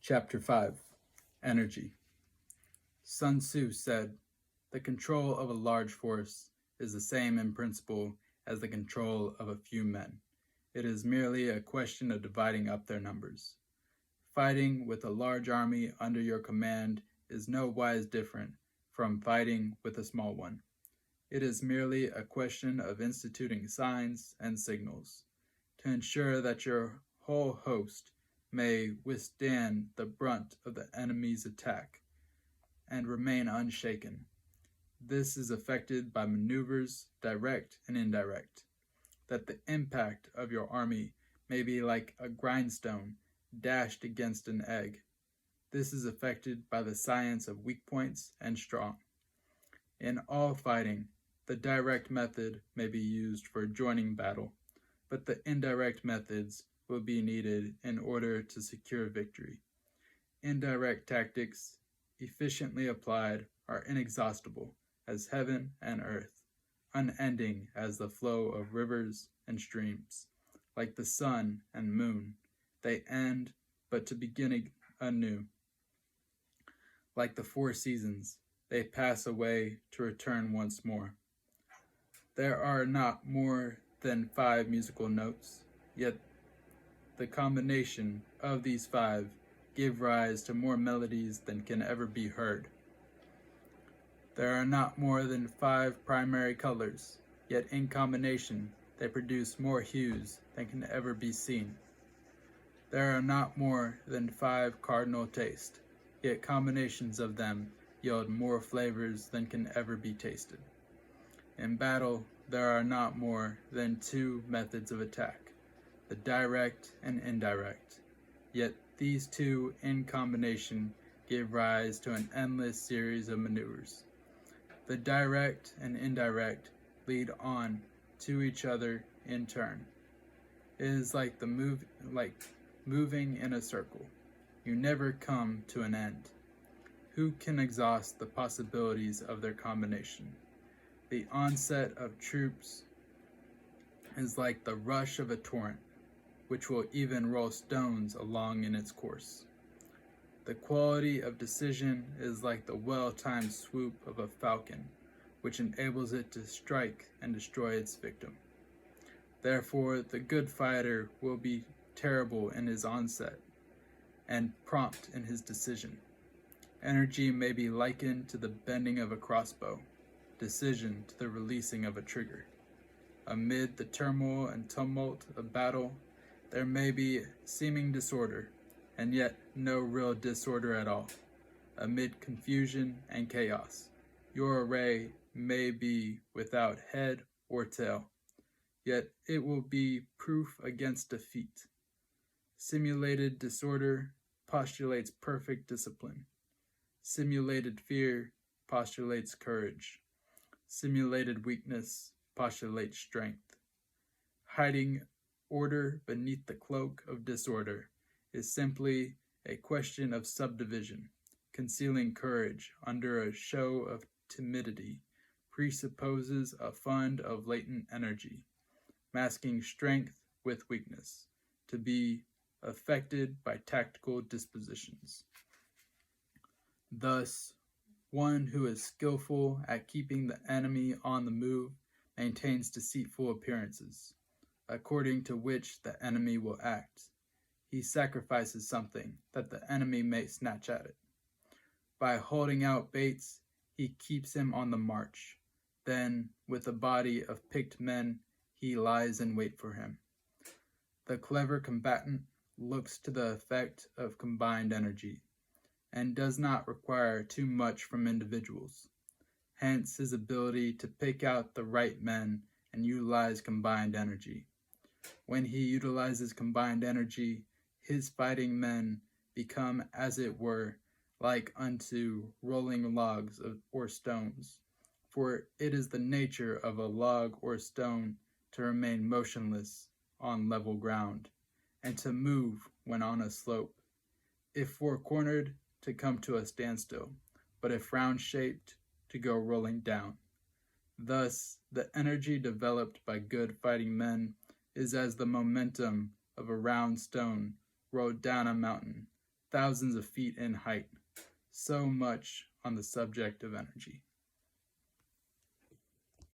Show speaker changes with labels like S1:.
S1: Chapter 5 Energy. Sun Tzu said, "The control of a large force is the same in principle as the control of a few men. It is merely a question of dividing up their numbers. Fighting with a large army under your command is no wise different from fighting with a small one. It is merely a question of instituting signs and signals to ensure that your whole host may withstand the brunt of the enemy's attack and remain unshaken. This is effected by maneuvers, direct and indirect, that the impact of your army may be like a grindstone dashed against an egg. This is effected by the science of weak points and strong. In all fighting, the direct method may be used for joining battle, but the indirect methods will be needed in order to secure victory. Indirect tactics, efficiently applied, are inexhaustible as heaven and earth, unending as the flow of rivers and streams. Like the sun and moon, they end but to begin anew. Like the four seasons, they pass away to return once more. There are not more than 5 musical notes, yet the combination of these 5 give rise to more melodies than can ever be heard. There are not more than 5 primary colors, yet in combination they produce more hues than can ever be seen. There are not more than 5 cardinal tastes, yet combinations of them yield more flavors than can ever be tasted. In battle, there are not more than 2 methods of attack, the direct and indirect, yet these 2 in combination give rise to an endless series of maneuvers. The direct and indirect lead on to each other in turn. It is like moving in a circle. You never come to an end. Who can exhaust the possibilities of their combination? The onset of troops is like the rush of a torrent, which will even roll stones along in its course. The quality of decision is like the well-timed swoop of a falcon, which enables it to strike and destroy its victim. Therefore, the good fighter will be terrible in his onset and prompt in his decision. Energy may be likened to the bending of a crossbow, decision to the releasing of a trigger. Amid the turmoil and tumult of battle, there may be seeming disorder, and yet no real disorder at all. Amid confusion and chaos, your array may be without head or tail, yet it will be proof against defeat. Simulated disorder postulates perfect discipline. Simulated fear postulates courage. Simulated weakness postulates strength. Hiding order beneath the cloak of disorder is simply a question of subdivision. Concealing courage under a show of timidity presupposes a fund of latent energy, masking strength with weakness, to be affected by tactical dispositions. Thus, one who is skillful at keeping the enemy on the move maintains deceitful appearances, according to which the enemy will act. He sacrifices something that the enemy may snatch at it. By holding out baits, he keeps him on the march. Then, with a body of picked men, he lies in wait for him. The clever combatant looks to the effect of combined energy, and does not require too much from individuals. Hence his ability to pick out the right men and utilize combined energy. When he utilizes combined energy, his fighting men become, as it were, like unto rolling logs or stones, for it is the nature of a log or stone to remain motionless on level ground, and to move when on a slope. If four-cornered, to come to a standstill, but if round-shaped, to go rolling down. Thus, the energy developed by good fighting men is as the momentum of a round stone rolled down a mountain, thousands of feet in height. So much on the subject of energy.